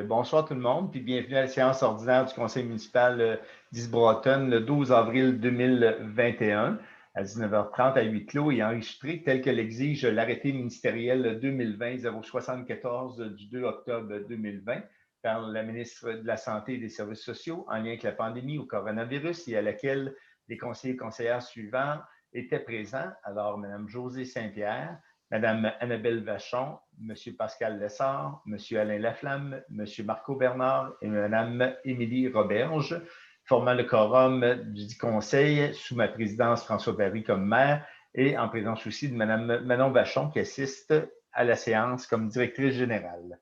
Bonsoir tout le monde, puis bienvenue à la séance ordinaire du Conseil municipal d'East-Broughton le 12 avril 2021 à 19h30 à huis clos et enregistré tel que l'exige l'arrêté ministériel 2020-074 du 2 octobre 2020 par la ministre de la Santé et des Services sociaux en lien avec la pandémie au coronavirus et à laquelle les conseillers et conseillères suivants étaient présents. Alors, Mme Josée Saint-Pierre, Mme Annabelle Vachon, M. Pascal Lessard, M. Alain Laflamme, M. Marco Bernard et Mme Émilie Roberge, formant le quorum du conseil sous ma présidence François Barry comme maire et en présence aussi de Mme Manon Vachon qui assiste à la séance comme directrice générale.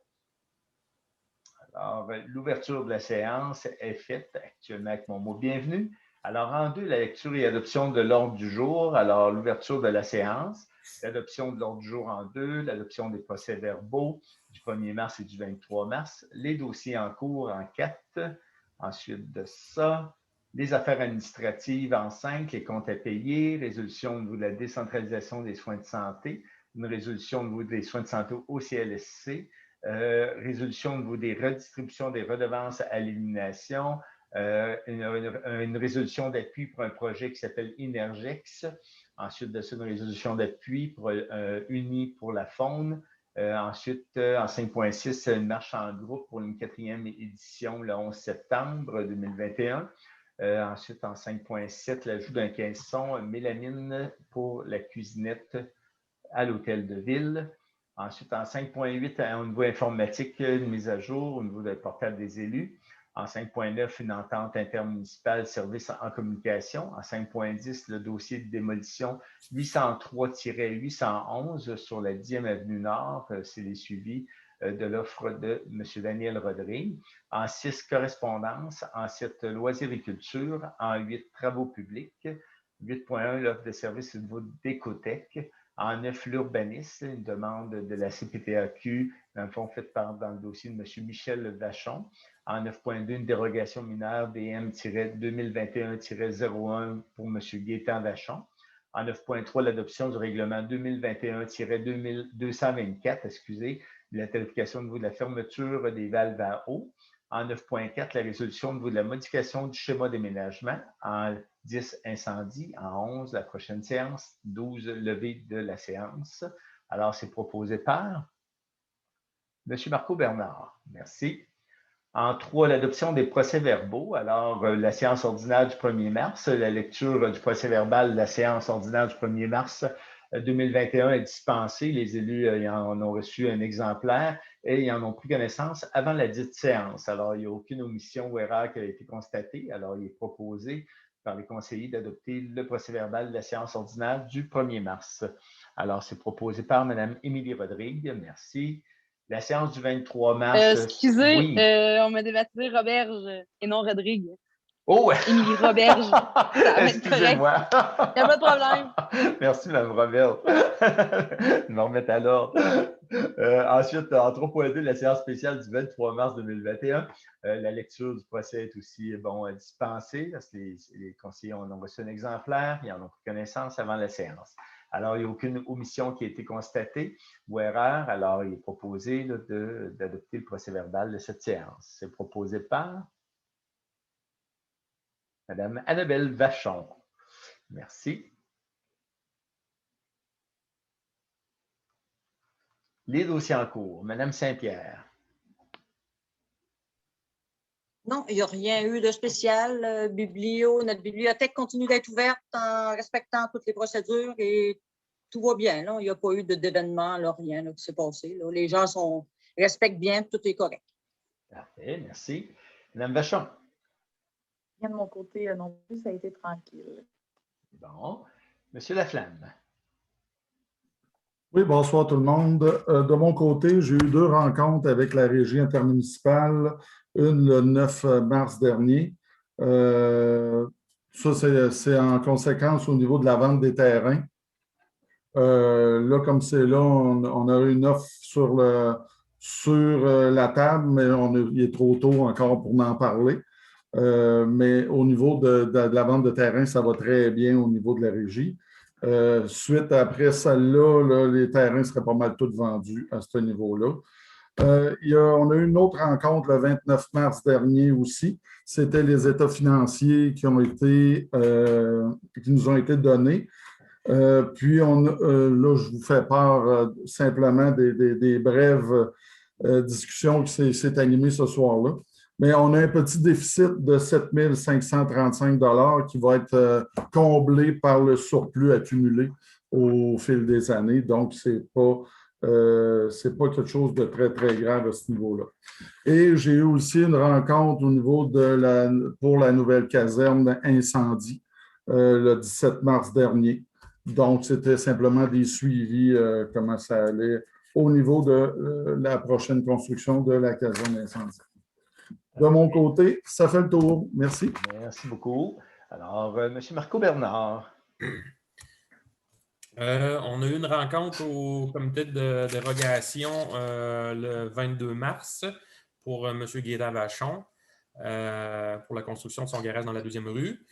Alors, l'ouverture de la séance est faite actuellement avec mon mot bienvenue. Alors, en deux, la lecture et adoption de l'ordre du jour. Alors, l'ouverture de la séance, l'adoption de l'ordre du jour en deux, l'adoption des procès-verbaux du 1er mars et du 23 mars, les dossiers en cours en 4. Ensuite de ça, les affaires administratives en 5, les comptes à payer, résolution au niveau de la décentralisation des soins de santé, une résolution au niveau des soins de santé au CLSC, résolution au niveau des redistributions des redevances à l'élimination, une résolution d'appui pour un projet qui s'appelle Inergex. Ensuite de ça, une résolution d'appui pour Unis pour la faune. Ensuite, en 5.6, une marche en groupe pour une 4e édition le 11 septembre 2021. Ensuite, en 5.7, l'ajout d'un caisson mélamine pour la cuisinette à l'hôtel de ville. Ensuite, en 5.8, au niveau informatique, une mise à jour au niveau du portable des élus. En 5.9, une entente intermunicipale service en communication. En 5.10, le dossier de démolition 803-811 sur la 10e avenue Nord. C'est les suivis de l'offre de M. Daniel Rodrigue. En 6, correspondance. En 7, loisirs et culture. En 8, travaux publics. 8.1, l'offre de service au niveau d'Écotech. En 9, l'urbanisme, une demande de la CPTAQ, dans le fond, faite dans le dossier de M. Michel Vachon. En 9.2, une dérogation mineure DM-2021-01 pour M. Gaétan Vachon. En 9.3, l'adoption du règlement 2021-224, la tarification au niveau de la fermeture des valves à eau. En 9.4, la résolution au niveau de la modification du schéma d'aménagement. En 10, incendie. En 11, la prochaine séance. 12, levée de la séance. Alors, c'est proposé par M. Marco Bernard. Merci. En 3, l'adoption des procès-verbaux. Alors, la séance ordinaire du 1er mars, la lecture du procès-verbal de la séance ordinaire du 1er mars 2021 est dispensée. Les élus en ont reçu un exemplaire et ils en ont pris connaissance avant la dite séance. Alors, il n'y a aucune omission ou erreur qui a été constatée. Alors, il est proposé par les conseillers d'adopter le procès-verbal de la séance ordinaire du 1er mars. Alors, c'est proposé par Mme Émilie Rodrigue. Merci. La séance du 23 mars. Excusez, oui. On m'a débaptisé Roberge et non Rodrigue. Oh! Émilie Roberge. Excusez-moi. Il n'y a pas de problème. Merci, Mme Roberge. Je me remettre à l'ordre. Ensuite, en 3.2, la séance spéciale du 23 mars 2021. La lecture du procès est aussi dispensée parce que les conseillers en ont reçu un exemplaire et en ont pris connaissance avant la séance. Alors, il n'y a aucune omission qui a été constatée ou erreur. Alors, il est proposé d'adopter le procès-verbal de cette séance. C'est proposé par Mme Annabelle Vachon. Merci. Les dossiers en cours. Mme Saint-Pierre. Non, il n'y a rien eu de spécial. Notre bibliothèque continue d'être ouverte en respectant toutes les procédures et tout va bien. Là. Il n'y a pas eu d'événement, rien qui s'est passé. Là. Les gens respectent bien, tout est correct. Parfait, merci. Mme Vachon. Bien de mon côté, non plus, ça a été tranquille. Bon. Monsieur Laflamme. Oui, bonsoir tout le monde. De mon côté, j'ai eu 2 rencontres avec la régie intermunicipale, une le 9 mars dernier. Ça, c'est en conséquence au niveau de la vente des terrains. Là, comme c'est là, on a eu une offre sur la table, mais il est trop tôt encore pour en parler. Mais au niveau de la vente de terrain, ça va très bien au niveau de la régie. Suite après celle-là, les terrains seraient pas mal tous vendus à ce niveau-là. On a eu une autre rencontre le 29 mars dernier aussi. C'était les états financiers qui nous ont été donnés. Puis, là, je vous fais part simplement des brèves discussions qui s'est animée ce soir-là. Mais on a un petit déficit de 7 535 $ qui va être comblé par le surplus accumulé au fil des années. Donc, ce n'est pas quelque chose de très, très grave à ce niveau-là. Et j'ai eu aussi une rencontre au niveau pour la nouvelle caserne incendie le 17 mars dernier. Donc, c'était simplement des suivis, comment ça allait au niveau de la prochaine construction de la caserne incendie. De mon côté, ça fait le tour. Merci. Merci beaucoup. Alors, M. Marco Bernard. On a eu une rencontre au comité de dérogation le 22 mars pour M. Guérin Vachon pour la construction de son garage dans la 2e rue.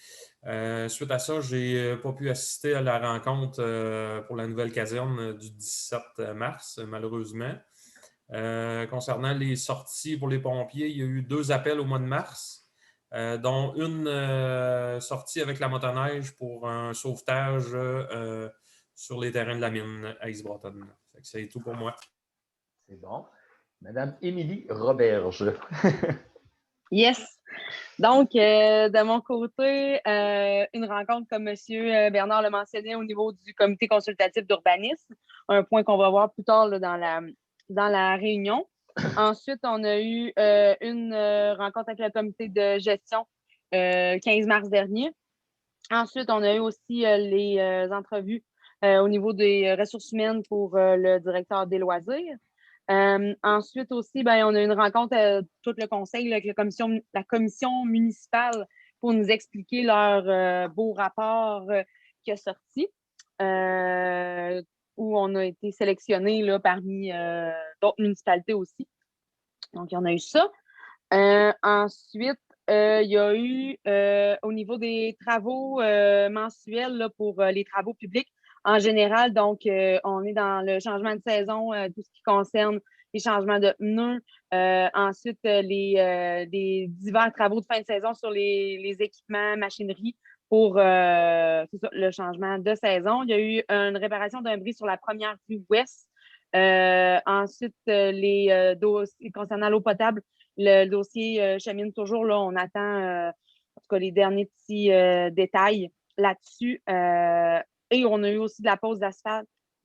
Suite à ça, je n'ai pas pu assister à la rencontre pour la nouvelle caserne du 17 mars, malheureusement. Concernant les sorties pour les pompiers, il y a eu 2 appels au mois de mars, dont une sortie avec la motoneige pour un sauvetage sur les terrains de la mine à East Broughton. C'est tout pour moi. C'est bon. Madame Émilie Roberge. Yes. Donc, de mon côté, une rencontre, comme M. Bernard l'a mentionné, au niveau du comité consultatif d'urbanisme, un point qu'on va voir plus tard là, dans la réunion. Ensuite, on a eu une rencontre avec le comité de gestion 15 mars dernier. Ensuite, on a eu aussi les entrevues au niveau des ressources humaines pour le directeur des loisirs. Ensuite aussi, on a eu une rencontre, tout le conseil là, avec la commission municipale pour nous expliquer leur beau rapport qui a sorti, où on a été sélectionné là, parmi d'autres municipalités aussi. Donc, il y en a eu ça. Ensuite, il y a eu au niveau des travaux mensuels là, pour les travaux publics en général. Donc, on est dans le changement de saison, tout ce qui concerne les changements de pneus. Ensuite, les divers travaux de fin de saison sur les équipements, machinerie pour le changement de saison. Il y a eu une réparation d'un bris sur la première rue ouest. Ensuite, les dossiers concernant l'eau potable, le dossier chemine toujours. Là, on attend en tout cas les derniers petits détails là-dessus. Et on a eu aussi de la pose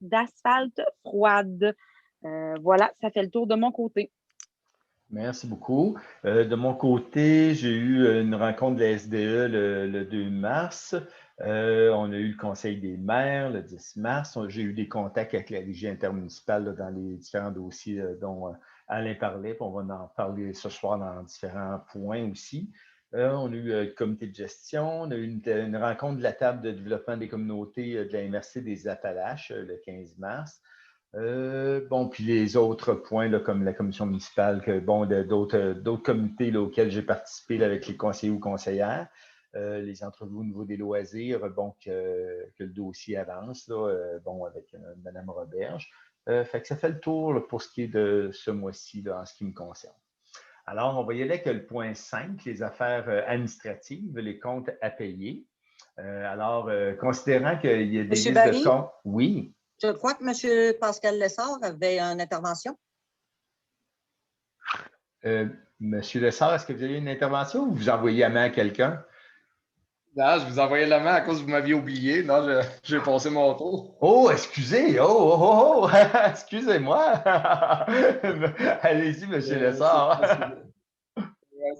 d'asphalte froide. Voilà, ça fait le tour de mon côté. Merci beaucoup. De mon côté, j'ai eu une rencontre de la SDE le 2 mars. On a eu le Conseil des maires le 10 mars. J'ai eu des contacts avec la régie intermunicipale là, dans les différents dossiers dont Alain parlait. Puis on va en parler ce soir dans différents points aussi. On a eu le comité de gestion. On a eu une rencontre de la table de développement des communautés de la MRC des Appalaches le 15 mars. Puis les autres points, là, comme la commission municipale, d'autres comités là, auxquels j'ai participé là, avec les conseillers ou conseillères, les entrevues au niveau des loisirs, que le dossier avance, là, avec Mme Roberge. Fait que ça fait le tour là, pour ce qui est de ce mois-ci, là, en ce qui me concerne. Alors, on va y aller avec le point 5, les affaires administratives, les comptes à payer. Considérant qu'il y a des listes de comptes... Oui. Je crois que M. Pascal Lessard avait une intervention. M. Lessard, est-ce que vous avez une intervention ou vous envoyez la main à quelqu'un? Non, je vous envoyais la main à cause que vous m'aviez oublié. Non, j'ai passé mon tour. Oh, excusez! Excusez-moi! Allez-y, M. Lessard.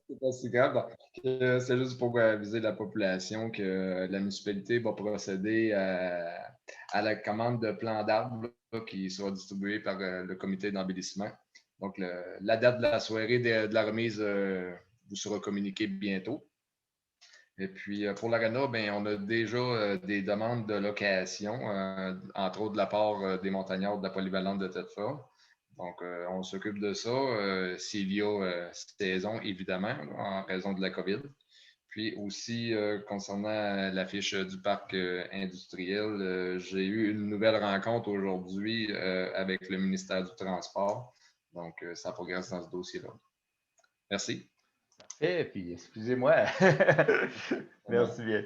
C'est pas si grave. C'est juste pour aviser la population que la municipalité va procéder à la commande de plans d'arbres qui sera distribué par le comité d'embellissement. Donc, la date de la soirée de la remise vous sera communiquée bientôt. Et puis, pour l'Arena, on a déjà des demandes de location, entre autres de la part des montagnards de la polyvalente de Thetford. Donc, on s'occupe de ça s'il y a saison, évidemment, en raison de la COVID. Puis aussi, concernant l'affiche du parc industriel, j'ai eu une nouvelle rencontre aujourd'hui avec le ministère du Transport Donc, ça progresse dans ce dossier-là. Merci. Parfait, puis excusez-moi. Merci bien.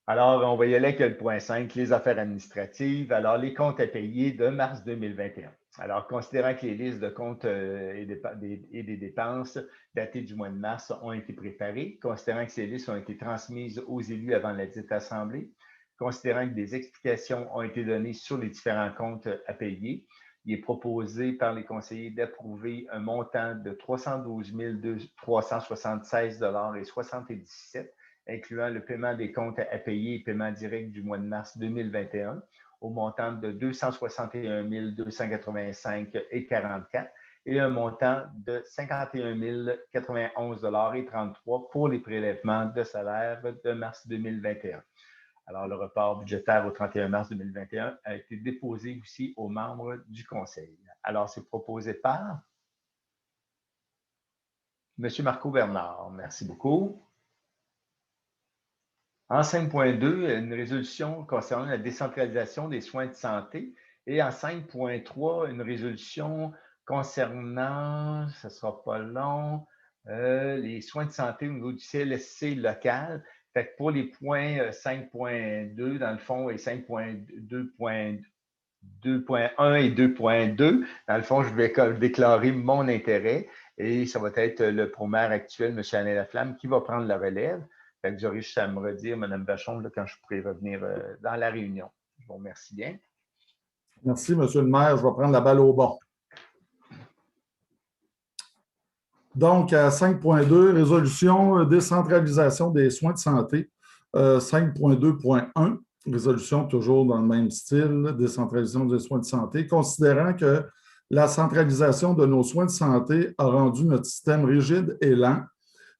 Alors, on va y aller avec le point 5, les affaires administratives. Alors, les comptes à payer de mars 2021. Alors, considérant que les listes de comptes et des dépenses datées du mois de mars ont été préparées, considérant que ces listes ont été transmises aux élus avant la dite assemblée, considérant que des explications ont été données sur les différents comptes à payer, il est proposé par les conseillers d'approuver un montant de 312 376,77 $, incluant le paiement des comptes à payer et paiement direct du mois de mars 2021, au montant de 261 285,44 $ et un montant de 51 091,33 $ pour les prélèvements de salaire de mars 2021. Alors, le report budgétaire au 31 mars 2021 a été déposé aussi aux membres du Conseil. Alors, c'est proposé par M. Marco Bernard. Merci beaucoup. En 5.2, une résolution concernant la décentralisation des soins de santé. Et en 5.3, une résolution concernant, ce ne sera pas long, les soins de santé au niveau du CLSC local. Fait que pour les points 5.2, dans le fond, et 5.2.1 et 2.2, dans le fond, je vais déclarer mon intérêt et ça va être le promaire actuel, M. Alain Laflamme, qui va prendre la relève. Fait que j'aurai juste à me redire, Mme Vachon, là, quand je pourrai revenir dans la réunion. Je vous remercie bien. Merci, M. le maire. Je vais prendre la balle au bon. Donc, à 5.2, résolution décentralisation des soins de santé. 5.2.1, résolution toujours dans le même style, décentralisation des soins de santé, considérant que la centralisation de nos soins de santé a rendu notre système rigide et lent,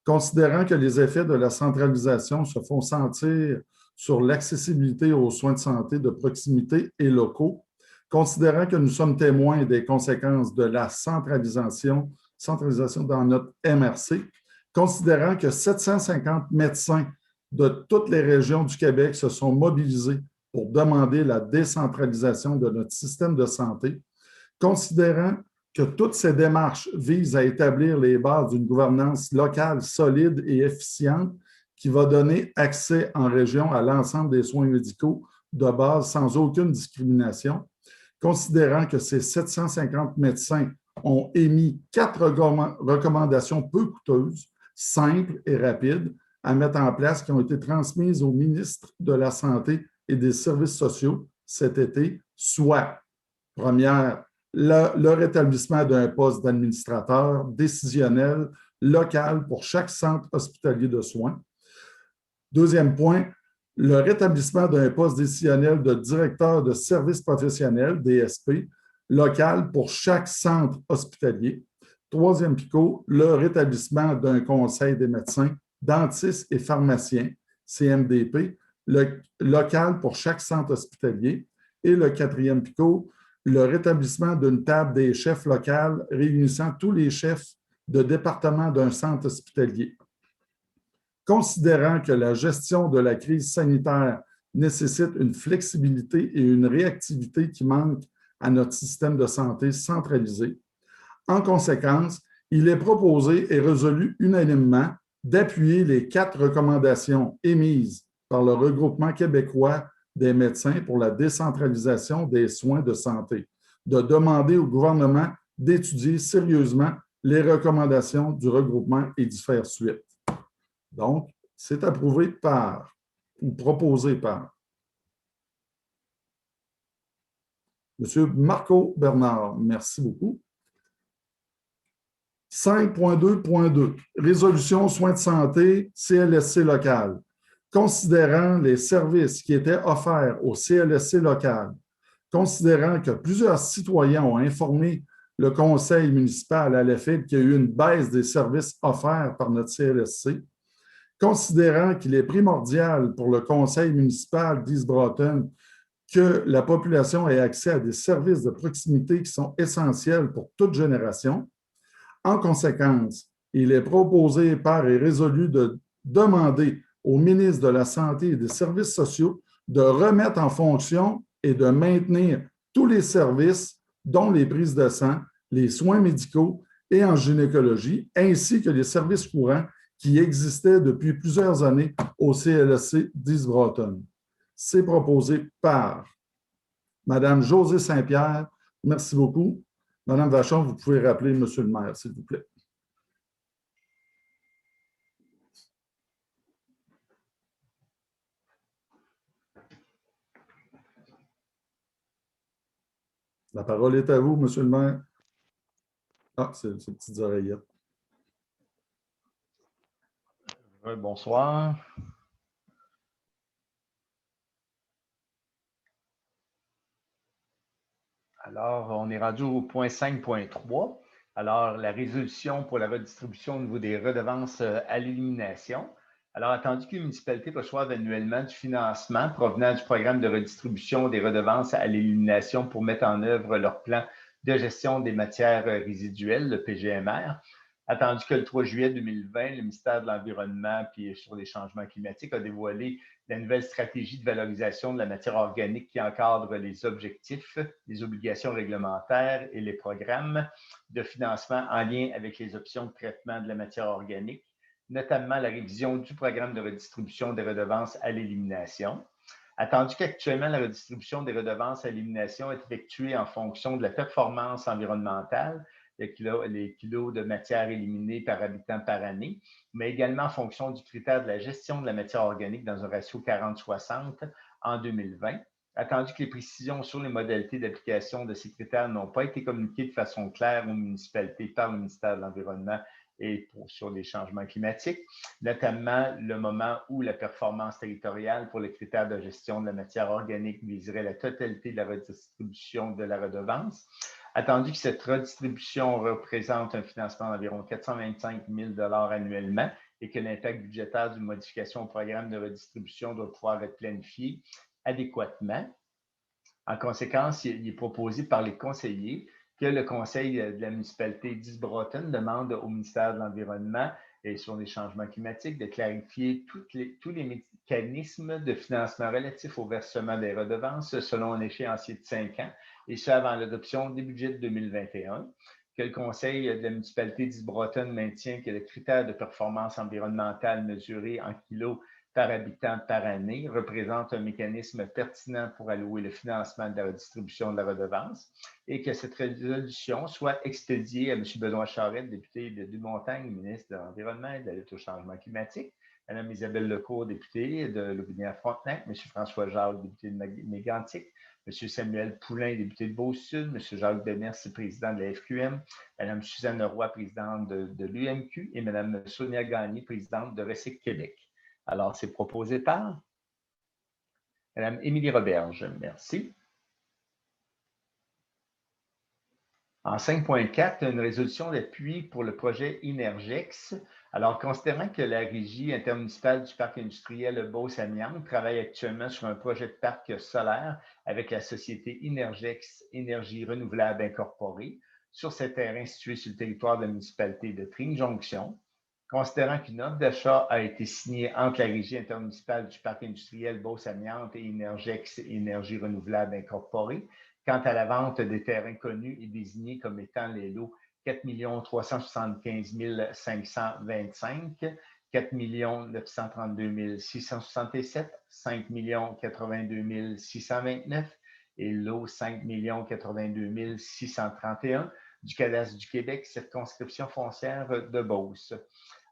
considérant que les effets de la centralisation se font sentir sur l'accessibilité aux soins de santé de proximité et locaux, considérant que nous sommes témoins des conséquences de la centralisation dans notre MRC, considérant que 750 médecins de toutes les régions du Québec se sont mobilisés pour demander la décentralisation de notre système de santé, considérant que toutes ces démarches visent à établir les bases d'une gouvernance locale solide et efficiente qui va donner accès en région à l'ensemble des soins médicaux de base sans aucune discrimination, considérant que ces 750 médecins ont émis 4 recommandations peu coûteuses, simples et rapides à mettre en place qui ont été transmises au ministre de la Santé et des Services sociaux cet été, soit, première, le rétablissement d'un poste d'administrateur décisionnel local pour chaque centre hospitalier de soins. Deuxième point, le rétablissement d'un poste décisionnel de directeur de services professionnels, DSP, local pour chaque centre hospitalier. Troisième picot, le rétablissement d'un conseil des médecins, dentistes et pharmaciens, CMDP, local pour chaque centre hospitalier. Et le quatrième picot, le rétablissement d'une table des chefs locaux réunissant tous les chefs de département d'un centre hospitalier. Considérant que la gestion de la crise sanitaire nécessite une flexibilité et une réactivité qui manquent à notre système de santé centralisé. En conséquence, il est proposé et résolu unanimement d'appuyer les 4 recommandations émises par le Regroupement québécois des médecins pour la décentralisation des soins de santé, de demander au gouvernement d'étudier sérieusement les recommandations du regroupement et d'y faire suite. Donc, c'est approuvé par ou proposé par M. Marco Bernard. Merci beaucoup. 5.2.2, résolution soins de santé CLSC local. Considérant les services qui étaient offerts au CLSC local, considérant que plusieurs citoyens ont informé le conseil municipal à l'effet qu'il y a eu une baisse des services offerts par notre CLSC, considérant qu'il est primordial pour le conseil municipal d'East Broughton que la population ait accès à des services de proximité qui sont essentiels pour toute génération. En conséquence, il est proposé par et résolu de demander au ministre de la Santé et des Services sociaux de remettre en fonction et de maintenir tous les services, dont les prises de sang, les soins médicaux et en gynécologie, ainsi que les services courants qui existaient depuis plusieurs années au CLSC d'East-Broughton. C'est proposé par Mme Josée Saint-Pierre. Merci beaucoup. Mme Vachon, vous pouvez rappeler M. le maire, s'il vous plaît. La parole est à vous, M. le maire. Ah, c'est ces petites oreillettes. Bonsoir. Alors, on est rendu au point 5.3. Alors, la résolution pour la redistribution au niveau des redevances à l'élimination. Alors, attendu que les municipalités reçoivent annuellement du financement provenant du programme de redistribution des redevances à l'élimination pour mettre en œuvre leur plan de gestion des matières résiduelles, le PGMR. Attendu que le 3 juillet 2020, le ministère de l'Environnement puis sur les changements climatiques a dévoilé la nouvelle stratégie de valorisation de la matière organique qui encadre les objectifs, les obligations réglementaires et les programmes de financement en lien avec les options de traitement de la matière organique, notamment la révision du programme de redistribution des redevances à l'élimination. Attendu qu'actuellement, la redistribution des redevances à l'élimination est effectuée en fonction de la performance environnementale, les kilos de matière éliminée par habitant par année, mais également en fonction du critère de la gestion de la matière organique dans un ratio 40-60 en 2020. Attendu que les précisions sur les modalités d'application de ces critères n'ont pas été communiquées de façon claire aux municipalités par le ministère de l'Environnement et sur les changements climatiques, notamment le moment où la performance territoriale pour les critères de gestion de la matière organique viserait la totalité de la redistribution de la redevance. Attendu que cette redistribution représente un financement d'environ 425 000 $ annuellement et que l'impact budgétaire d'une modification au programme de redistribution doit pouvoir être planifié adéquatement. En conséquence, il est proposé par les conseillers que le conseil de la municipalité d'East-Broughton demande au ministère de l'Environnement et sur les changements climatiques de clarifier tous les mécanismes de financement relatifs au versement des redevances selon un échéancier de 5 ans, et ce avant l'adoption des budgets de 2021, que le conseil de la municipalité d'East-Broughton maintient que le critère de performance environnementale mesuré en kilos par habitant par année représente un mécanisme pertinent pour allouer le financement de la redistribution de la redevance et que cette résolution soit expédiée à M. Benoît Charette, député de Deux-Montagnes, ministre de l'Environnement et de la lutte au changement climatique, Mme Isabelle Lecourt, députée de Lotbinière-Frontenac, M. François Jacques, député de Mégantic, M. Samuel Poulain, député de Beauce-Sud, M. Jacques Demers, président de la FQM, Mme Suzanne Roy, présidente de l'UMQ et Mme Sonia Gagné, présidente de Recyc Québec. Alors, c'est proposé par Mme Émilie Roberge. Merci. En 5.4, une résolution d'appui pour le projet Inergex. Alors, considérant que la régie intermunicipale du parc industriel Beauce-Amiante travaille actuellement sur un projet de parc solaire avec la société Inergex Énergie renouvelable incorporée sur ce terrain situé sur le territoire de la municipalité de Tring-Jonction, considérant qu'une offre d'achat a été signée entre la Régie intermunicipale du parc industriel Beauce-Amiante et Inergex Énergie renouvelable incorporée, quant à la vente des terrains connus et désignés comme étant les lots 4 375 525, 4 932 667, 5 82 629 et lot 5 82 631 du cadastre du Québec, circonscription foncière de Beauce.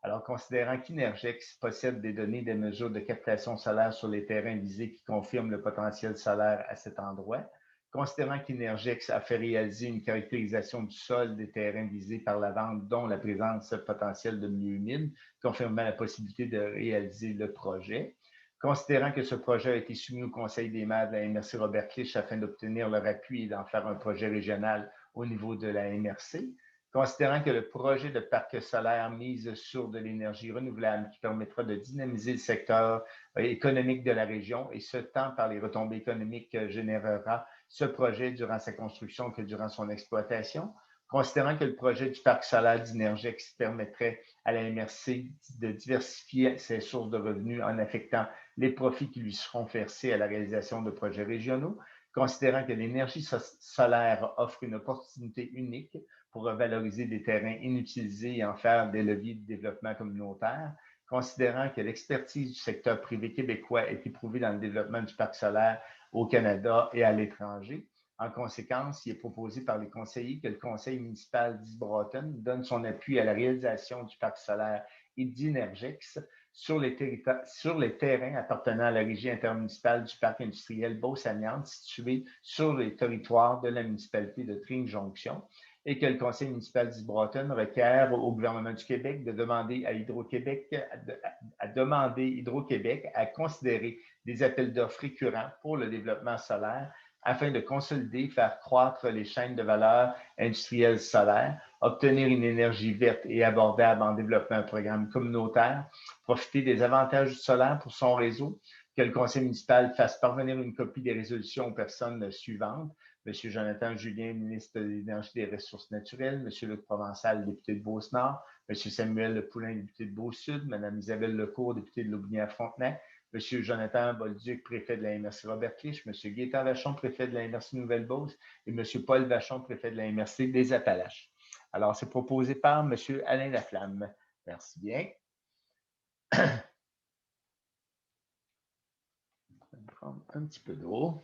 Alors, considérant qu'Inergex possède des données des mesures de captation solaire sur les terrains visés qui confirment le potentiel solaire à cet endroit, considérant qu'Inergex a fait réaliser une caractérisation du sol des terrains visés par la vente, dont la présence potentielle de milieux humides, confirmant la possibilité de réaliser le projet, considérant que ce projet a été soumis au Conseil des maires de la MRC Robert Clich afin d'obtenir leur appui et d'en faire un projet régional au niveau de la MRC, considérant que le projet de parc solaire mise sur de l'énergie renouvelable qui permettra de dynamiser le secteur économique de la région, et ce tant par les retombées économiques que générera ce projet durant sa construction que durant son exploitation, considérant que le projet du parc solaire d'Inergex permettrait à la MRC de diversifier ses sources de revenus en affectant les profits qui lui seront versés à la réalisation de projets régionaux, considérant que l'énergie solaire offre une opportunité unique pour revaloriser des terrains inutilisés et en faire des leviers de développement communautaire. Considérant que l'expertise du secteur privé québécois est éprouvée dans le développement du parc solaire au Canada et à l'étranger. En conséquence, il est proposé par les conseillers que le conseil municipal d'East-Broughton donne son appui à la réalisation du parc solaire Idinergex sur les terrains appartenant à la régie intermunicipale du parc industriel Beauce-Amiante situé sur les territoires de la municipalité de Tring-Jonction et que le conseil municipal d'East-Broughton requiert au gouvernement du Québec de demander à Hydro-Québec à considérer des appels d'offres récurrents pour le développement solaire afin de consolider, faire croître les chaînes de valeur industrielles solaires, obtenir une énergie verte et abordable en développant un programme communautaire, profiter des avantages du solaire pour son réseau, que le conseil municipal fasse parvenir une copie des résolutions aux personnes suivantes. M. Jonathan Julien, ministre de l'Énergie et des Ressources naturelles, M. Luc Provençal, député de Beauce-Nord, M. Samuel Lepoulin, député de Beauce-Sud, Mme Isabelle Lecourt, députée de Lobinière-Frontenac, M. Jonathan Bolduc, préfet de la MRC Robert-Clich, M. Gaétan Vachon, préfet de la MRC Nouvelle-Beauce et M. Paul Vachon, préfet de la MRC des Appalaches. Alors, c'est proposé par M. Alain Laflamme. Merci bien. Je vais prendre un petit peu d'eau.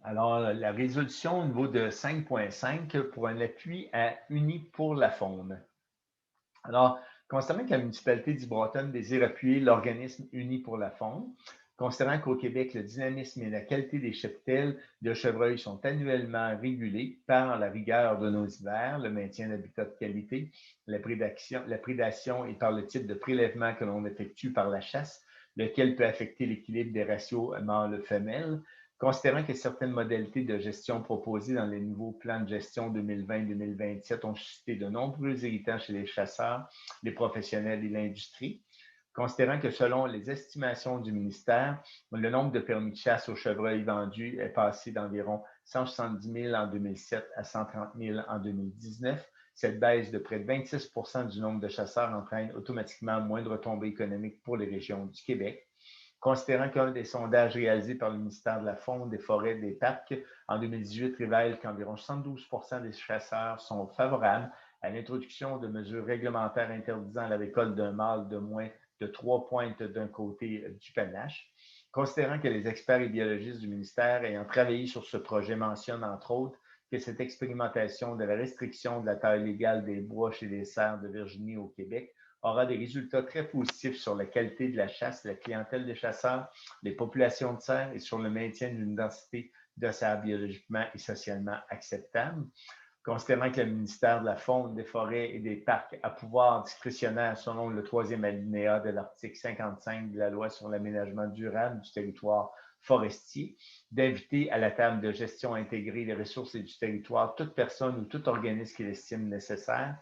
Alors, la résolution au niveau de 5.5 pour un appui à Unis pour la faune. Alors, considérant que la municipalité d'East-Broughton désire appuyer l'organisme Unis pour la faune, considérant qu'au Québec, le dynamisme et la qualité des cheptels de chevreuil sont annuellement régulés par la rigueur de nos hivers, le maintien d'habitats de qualité, la prédation et par le type de prélèvement que l'on effectue par la chasse, lequel peut affecter l'équilibre des ratios mâles-femelles. Considérant que certaines modalités de gestion proposées dans les nouveaux plans de gestion 2020-2027 ont suscité de nombreux irritants chez les chasseurs, les professionnels et l'industrie, considérant que selon les estimations du ministère, le nombre de permis de chasse au chevreuil vendus est passé d'environ 170 000 en 2007 à 130 000 en 2019. Cette baisse de près de 26 % du nombre de chasseurs entraîne automatiquement moins de retombées économiques pour les régions du Québec. Considérant qu'un des sondages réalisés par le ministère de la Faune, des Forêts et des Parcs en 2018 révèle qu'environ 72 % des chasseurs sont favorables à l'introduction de mesures réglementaires interdisant la récolte d'un mâle de moins de 3 pointes d'un côté du panache. Considérant que les experts et biologistes du ministère ayant travaillé sur ce projet mentionnent, entre autres, que cette expérimentation de la restriction de la taille légale des bois chez les cerfs de Virginie au Québec aura des résultats très positifs sur la qualité de la chasse, la clientèle des chasseurs, les populations de cerfs et sur le maintien d'une densité de cerfs biologiquement et socialement acceptable. Considérant que le ministère de la Faune, des Forêts et des Parcs a pouvoir discrétionnaire selon le 3e alinéa de l'article 55 de la Loi sur l'aménagement durable du territoire forestier, d'inviter à la table de gestion intégrée des ressources et du territoire toute personne ou tout organisme qu'il estime nécessaire.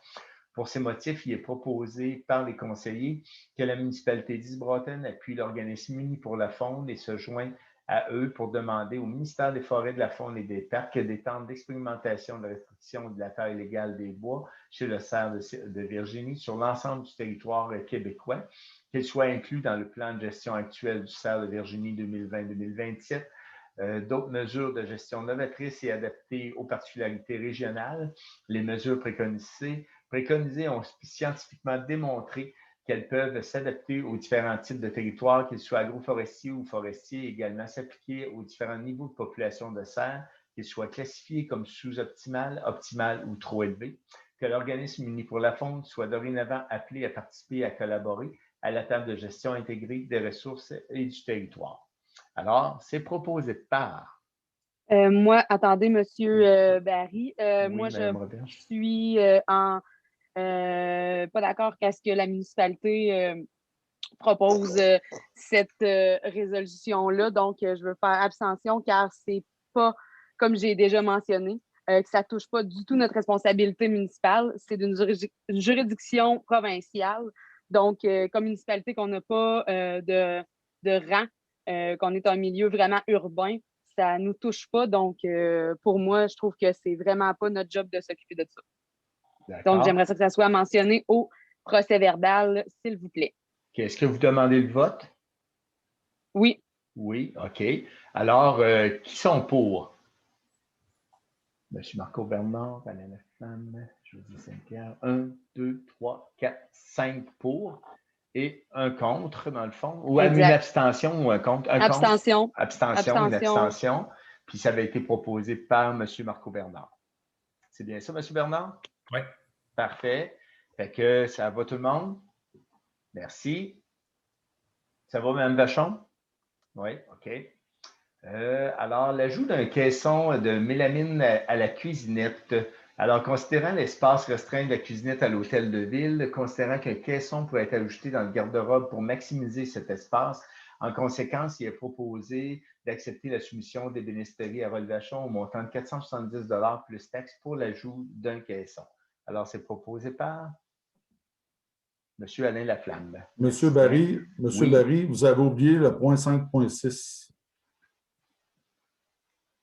Pour ces motifs, il est proposé par les conseillers que la municipalité d'East-Broughton appuie l'organisme Unis pour la faune et se joint à eux pour demander au ministère des Forêts, de la Faune et des Parcs d'étendre l'expérimentation de restriction de la taille légale des bois chez le cerf de Virginie sur l'ensemble du territoire québécois, qu'il soit inclus dans le plan de gestion actuel du cerf de Virginie 2020-2027, d'autres mesures de gestion novatrices et adaptées aux particularités régionales. Les mesures préconisées ont scientifiquement démontré qu'elles peuvent s'adapter aux différents types de territoires, qu'ils soient agroforestiers ou forestiers, et également s'appliquer aux différents niveaux de population de cerfs, qu'ils soient classifiés comme sous-optimal, optimal ou trop élevé, que l'organisme Unis pour la faune soit dorénavant appelé à participer et à collaborer à la table de gestion intégrée des ressources et du territoire. Alors, c'est proposé par... Moi, attendez, M. Barry, oui, moi, je Robert. suis pas d'accord qu'à ce que la municipalité propose cette résolution-là. Donc, je veux faire abstention car c'est pas, comme j'ai déjà mentionné, que ça touche pas du tout notre responsabilité municipale. C'est d'une juridiction provinciale. Donc, comme municipalité qu'on n'a pas de rang, qu'on est un milieu vraiment urbain, ça ne nous touche pas. Donc, pour moi, je trouve que c'est vraiment pas notre job de s'occuper de ça. Donc, j'aimerais que ça soit mentionné au procès-verbal, s'il vous plaît. Okay. Est-ce que vous demandez le vote? Oui. Oui, OK. Alors, qui sont pour? M. Marco Bernard, Alain Laflamme, Josée Saint-Pierre. 1, 2, 3, 4, 5 pour et un contre, dans le fond. Ou une abstention ou un contre. Abstention. Abstention, une abstention. Puis ça avait été proposé par M. Marco Bernard. C'est bien ça, M. Bernard? Oui. Parfait. Fait que ça va tout le monde? Merci. Ça va, Mme Vachon? Oui, OK. Alors, l'ajout d'un caisson de mélamine à la cuisinette. Alors, considérant l'espace restreint de la cuisinette à l'hôtel de ville, considérant qu'un caisson pourrait être ajouté dans le garde-robe pour maximiser cet espace, en conséquence, il est proposé d'accepter la soumission d'ébénisterie à Vachon au montant de 470 $ plus taxes pour l'ajout d'un caisson. Alors, c'est proposé par M. Alain Laflamme. Monsieur Barry, Barry, vous avez oublié le point 5.6.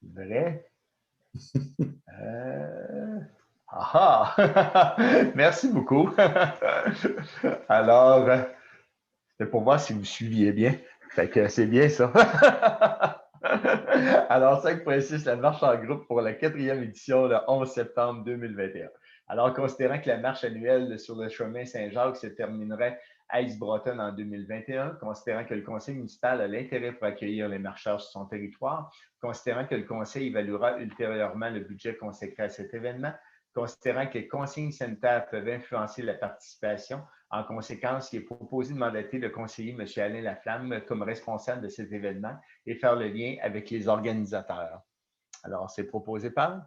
Vrai? Merci beaucoup. Alors, c'était pour voir si vous suiviez bien. Fait que c'est bien ça. Alors, 5.6, la marche en groupe pour la 4e édition le 11 septembre 2021. Alors, considérant que la marche annuelle sur le chemin Saint-Jacques se terminerait à Icebroton en 2021, considérant que le conseil municipal a l'intérêt pour accueillir les marcheurs sur son territoire, considérant que le conseil évaluera ultérieurement le budget consacré à cet événement, considérant que les consignes sanitaires peuvent influencer la participation, en conséquence, il est proposé de mandater le conseiller M. Alain Laflamme comme responsable de cet événement et faire le lien avec les organisateurs. Alors, c'est proposé par?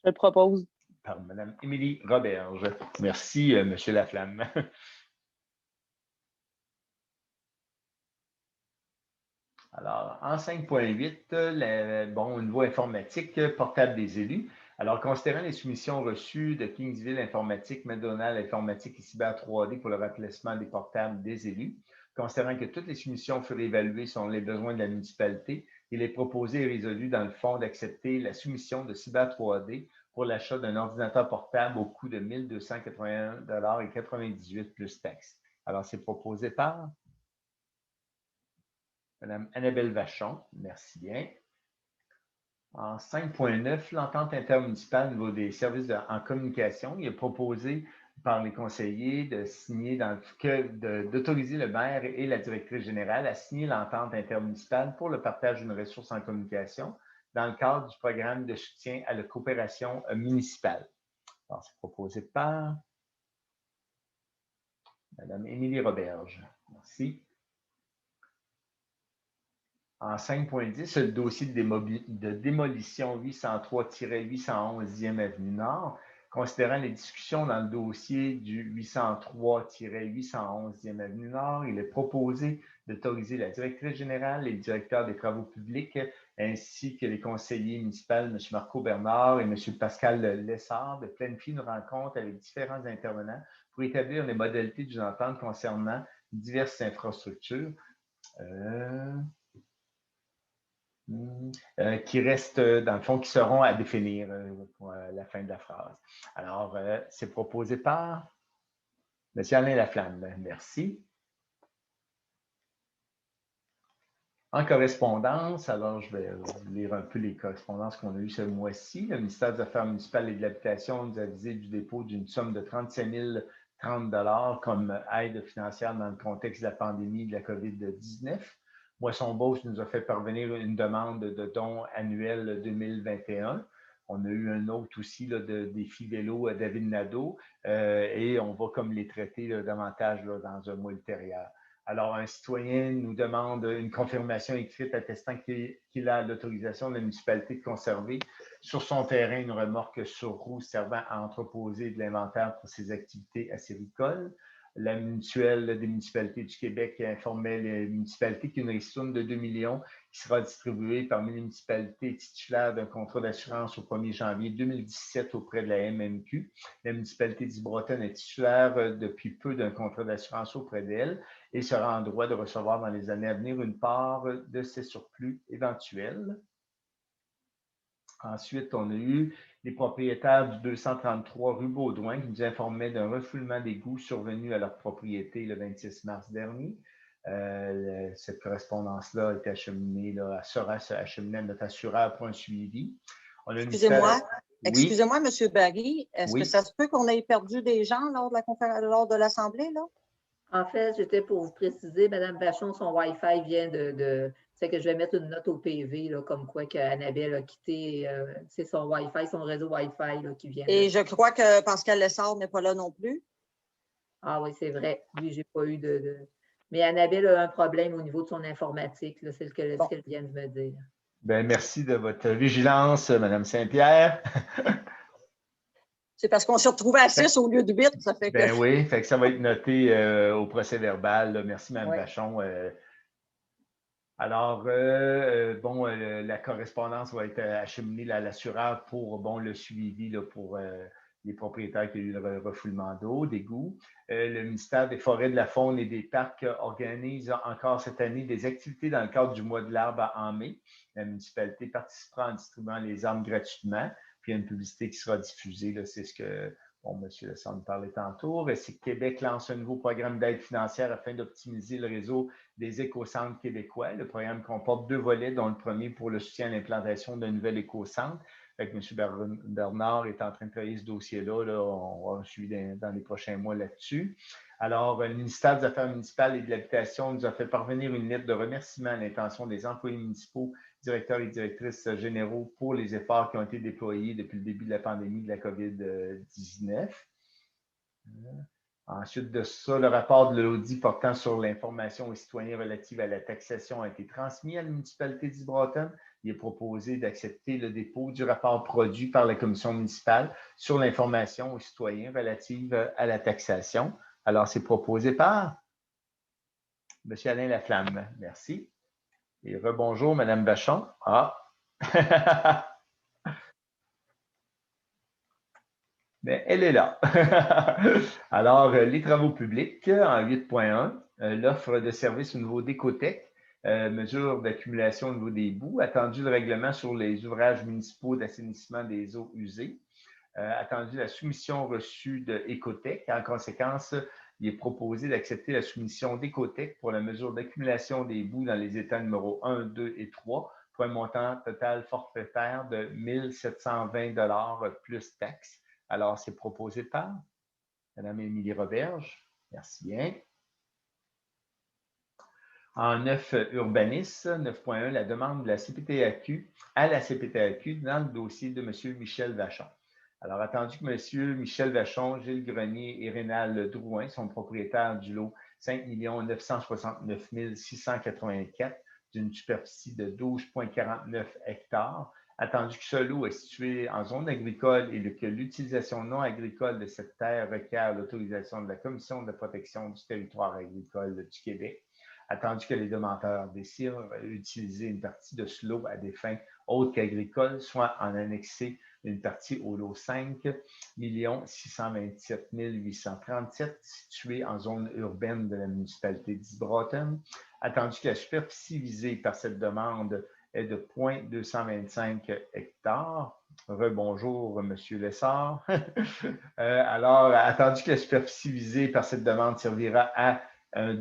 Je le propose. Par Mme Émilie Roberge. Merci, M. Laflamme. Alors, en 5.8, au niveau informatique, portable des élus. Alors, considérant les soumissions reçues de Kingsville Informatique, McDonald's Informatique et Cyber 3D pour le remplacement des portables des élus, considérant que toutes les soumissions furent évaluées selon les besoins de la municipalité, il est proposé et résolu dans le fond d'accepter la soumission de Cyber 3D pour l'achat d'un ordinateur portable au coût de 1 281,98 $ plus taxes. Alors, c'est proposé par Mme Annabelle Vachon. Merci bien. En 5.9, l'entente intermunicipale au niveau des services en communication, il est proposé par les conseillers de signer d'autoriser le maire et la directrice générale à signer l'entente intermunicipale pour le partage d'une ressource en communication dans le cadre du programme de soutien à la coopération municipale. Alors, c'est proposé par Mme Émilie Roberge. Merci. En 5.10, le dossier de démolition 803-811e Avenue Nord, considérant les discussions dans le dossier du 803-811e Avenue Nord, il est proposé d'autoriser la directrice générale, les directeurs des travaux publics, ainsi que les conseillers municipaux, M. Marco Bernard et M. Pascal Lessard, de planifier une rencontre avec différents intervenants pour établir les modalités d'une entente concernant diverses infrastructures. Qui restent, dans le fond, qui seront à définir pour la fin de la phrase. Alors, c'est proposé par M. Alain Laflamme. Merci. En correspondance, alors je vais lire un peu les correspondances qu'on a eues ce mois-ci. Le ministère des Affaires municipales et de l'Habitation nous a avisé du dépôt d'une somme de 35 030 $ comme aide financière dans le contexte de la pandémie de la COVID-19. Moisson Beauce nous a fait parvenir une demande de don annuel 2021. On a eu un autre aussi là, de défi vélo à David Nadeau et on va comme les traiter davantage là, dans un mois ultérieur. Alors, un citoyen nous demande une confirmation écrite attestant qu'il a l'autorisation de la municipalité de conserver sur son terrain une remorque sur roue servant à entreposer de l'inventaire pour ses activités acéricoles. La mutuelle des municipalités du Québec informait les municipalités qu'une ristourne de 2 millions qui sera distribuée parmi les municipalités titulaires d'un contrat d'assurance au 1er janvier 2017 auprès de la MMQ. La municipalité d'Isbroton est titulaire depuis peu d'un contrat d'assurance auprès d'elle et sera en droit de recevoir dans les années à venir une part de ses surplus éventuels. Ensuite, on a eu les propriétaires du 233 rue Baudouin qui nous informaient d'un refoulement d'égouts survenu à leur propriété le 26 mars dernier. Cette correspondance-là a été acheminée à notre assureur pour un suivi. Excusez-moi. Oui, Excusez-moi, M. Barry, est-ce que oui. ça se peut qu'on ait perdu des gens lors de l'Assemblée, là? En fait, j'étais pour vous préciser, Mme Vachon, son Wi-Fi vient c'est que je vais mettre une note au PV, là, comme quoi qu'Annabelle a quitté, c'est son Wi-Fi, son réseau Wi-Fi là, qui vient Et je crois que Pascal Lessard n'est pas là non plus. Ah oui, c'est vrai. Lui, j'ai pas eu Mais Annabelle a un problème au niveau de son informatique, c'est ce qu'elle vient de me dire. Ben, merci de votre vigilance, Mme Saint-Pierre. C'est parce qu'on s'est retrouvé à 6 au lieu de 8, ça fait que… Ben oui, fait que ça va être noté au procès-verbal. Là. Merci, Mme Oui. Vachon. Alors, bon, la correspondance va être acheminée à l'assureur pour bon, le suivi là, pour les propriétaires qui ont eu le refoulement d'eau, d'égouts. Le ministère des Forêts, de la Faune et des Parcs organise encore cette année des activités dans le cadre du mois de l'arbre en mai. La municipalité participera en distribuant les arbres gratuitement. Puis il y a une publicité qui sera diffusée. C'est ce que bon, M. Lessard nous parlait tantôt. C'est que Québec lance un nouveau programme d'aide financière afin d'optimiser le réseau des écocentres québécois. Le programme comporte 2 volets, dont le premier pour le soutien à l'implantation d'un nouvel écocentre. Fait que M. Bernard est en train de travailler ce dossier-là. Là. On va suivre dans les prochains mois là-dessus. Alors, le ministère des Affaires municipales et de l'Habitation nous a fait parvenir une lettre de remerciement à l'intention des employés municipaux, directeurs et directrices généraux pour les efforts qui ont été déployés depuis le début de la pandémie de la COVID-19. Ensuite de ça, le rapport de l'audit portant sur l'information aux citoyens relative à la taxation a été transmis à la municipalité d'Isbrotten. Il est proposé d'accepter le dépôt du rapport produit par la commission municipale sur l'information aux citoyens relative à la taxation. Alors, c'est proposé par M. Alain Laflamme. Merci. Et rebonjour, Mme Vachon. Ah! Mais elle est là. Alors, les travaux publics en 8.1, l'offre de services au niveau d'Écotech, mesure d'accumulation au niveau des boues, attendu le règlement sur les ouvrages municipaux d'assainissement des eaux usées, attendu la soumission reçue de Écotech. En conséquence, il est proposé d'accepter la soumission d'Écotech pour la mesure d'accumulation des boues dans les états numéro 1, 2 et 3 pour un montant total forfaitaire de 1 720 plus taxes. Alors, c'est proposé par Mme Émilie Roberge. Merci bien. En 9, urbanisme, 9.1, la demande de la CPTAQ à la CPTAQ dans le dossier de M. Michel Vachon. Alors, attendu que M. Michel Vachon, Gilles Grenier et Rénal Drouin sont propriétaires du lot 5 969 684 d'une superficie de 12,49 hectares, attendu que ce lot est situé en zone agricole et que l'utilisation non agricole de cette terre requiert l'autorisation de la Commission de protection du territoire agricole du Québec, attendu que les demandeurs décident d'utiliser une partie de ce lot à des fins autres qu'agricoles, soit en annexer une partie au lot 5 627 837 situé en zone urbaine de la municipalité d'Isbrotten, attendu que la superficie visée par cette demande est de 0,225 hectares. Rebonjour, M. Lessard. Alors, attendu que la superficie visée par cette demande servira à un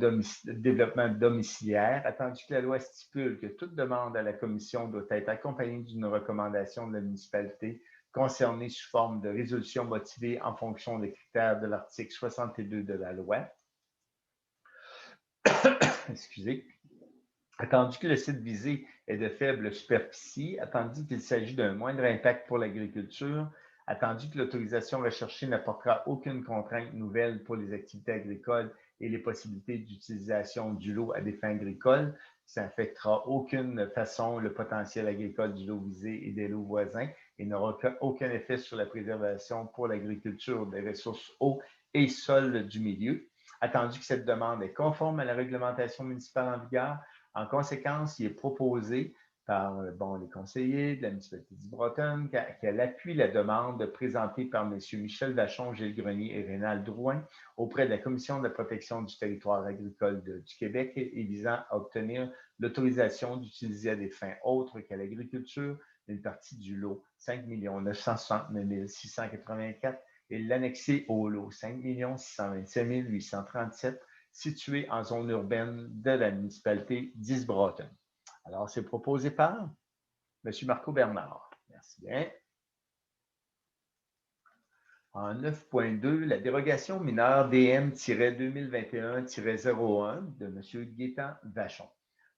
développement domiciliaire, attendu que la loi stipule que toute demande à la commission doit être accompagnée d'une recommandation de la municipalité concernée sous forme de résolution motivée en fonction des critères de l'article 62 de la loi. Excusez. Attendu que le site visé est de faible superficie, attendu qu'il s'agit d'un moindre impact pour l'agriculture, attendu que l'autorisation recherchée n'apportera aucune contrainte nouvelle pour les activités agricoles et les possibilités d'utilisation du lot à des fins agricoles, ça n'affectera aucune façon le potentiel agricole du lot visé et des lots voisins et n'aura aucun effet sur la préservation pour l'agriculture des ressources eau et sol du milieu. Attendu que cette demande est conforme à la réglementation municipale en vigueur, en conséquence, il est proposé par les conseillers de la municipalité d'Isbrotten qu'elle appuie la demande présentée par M. Michel Vachon, Gilles Grenier et Rénal Drouin auprès de la Commission de la protection du territoire agricole du Québec et visant à obtenir l'autorisation d'utiliser à des fins autres qu'à l'agriculture une partie du lot 5 969 684 et l'annexer au lot 5 627 837 situé en zone urbaine de la municipalité d'Isbrotten. Alors, c'est proposé par M. Marco Bernard. Merci bien. En 9.2, la dérogation mineure DM-2021-01 de M. Gaétan Vachon.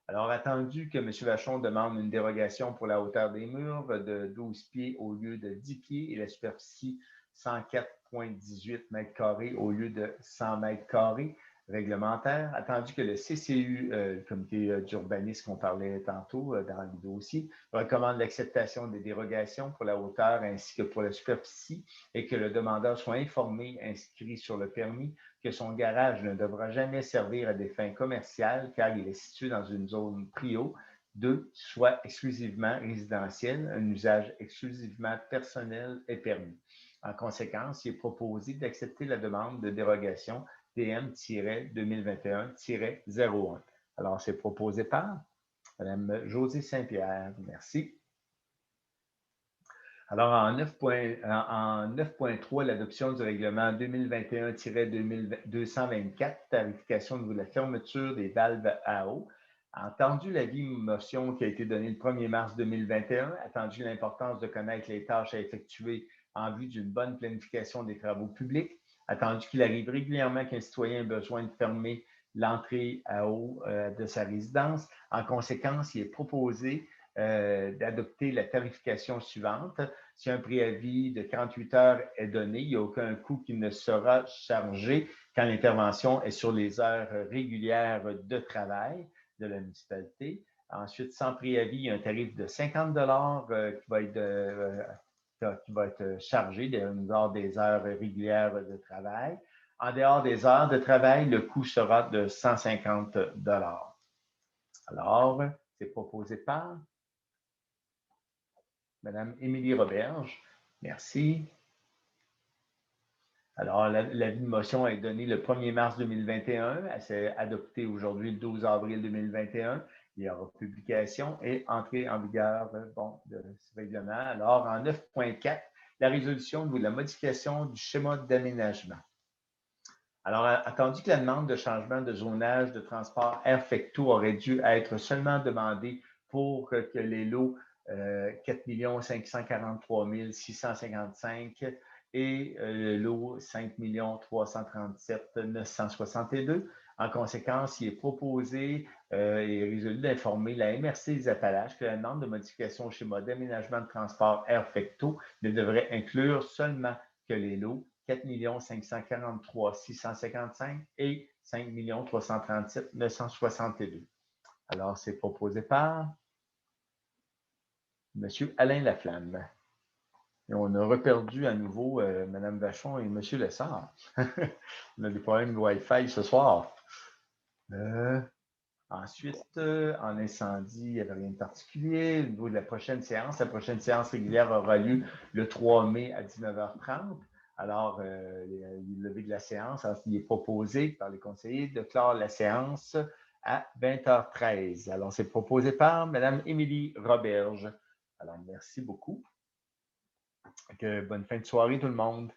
Alors, attendu que M. Vachon demande une dérogation pour la hauteur des murs de 12 pieds au lieu de 10 pieds et la superficie 104,18 mètres carrés au lieu de 100 mètres carrés réglementaire, attendu que le CCU, le comité d'urbanisme qu'on parlait tantôt dans le dossier, recommande l'acceptation des dérogations pour la hauteur ainsi que pour la superficie et que le demandeur soit informé, inscrit sur le permis, que son garage ne devra jamais servir à des fins commerciales car il est situé dans une zone prio. 2, soit exclusivement résidentiel, un usage exclusivement personnel est permis. En conséquence, il est proposé d'accepter la demande de dérogation DM-2021-01. Alors, c'est proposé par Mme Josée Saint-Pierre. Merci. Alors, en 9.3, l'adoption du règlement 2021-224, tarification au niveau de la fermeture des valves à eau. Entendu l'avis motion qui a été donnée le 1er mars 2021, attendu l'importance de connaître les tâches à effectuer en vue d'une bonne planification des travaux publics, attendu qu'il arrive régulièrement qu'un citoyen ait besoin de fermer l'entrée à eau de sa résidence. En conséquence, il est proposé d'adopter la tarification suivante. Si un préavis de 48 heures est donné, il n'y a aucun coût qui ne sera chargé quand l'intervention est sur les heures régulières de travail de la municipalité. Ensuite, sans préavis, il y a un tarif de 50 qui va être chargé dehors des heures régulières de travail. En dehors des heures de travail, le coût sera de 150 $. Alors, c'est proposé par Mme Émilie Roberge. Merci. Alors, l'avis de motion est donné le 1er mars 2021. Elle s'est adoptée aujourd'hui le 12 avril 2021. Il y aura publication et entrée en vigueur de ce règlement. Alors, en 9.4, la résolution de la modification du schéma d'aménagement. Alors, attendu que la demande de changement de zonage de transport Airfecto aurait dû être seulement demandée pour que les lots 4 543 655 et le lot 5 337 962. En conséquence, il est proposé et résolu d'informer la MRC des Appalaches que la demande de modification au schéma d'aménagement de transport Airfecto ne devrait inclure seulement que les lots 4 543 655 et 5 337 962. Alors, c'est proposé par M. Alain Laflamme. Et on a reperdu à nouveau Mme Vachon et M. Lessard. On a des problèmes de Wi-Fi ce soir. Ensuite, en incendie, il n'y avait rien de particulier. Au niveau de la prochaine séance régulière aura lieu le 3 mai à 19h30. Alors, le lever de la séance, il est proposé par les conseillers de clore la séance à 20h13. Alors, c'est proposé par Mme Émilie Roberge. Alors, merci beaucoup. Bonne fin de soirée tout le monde.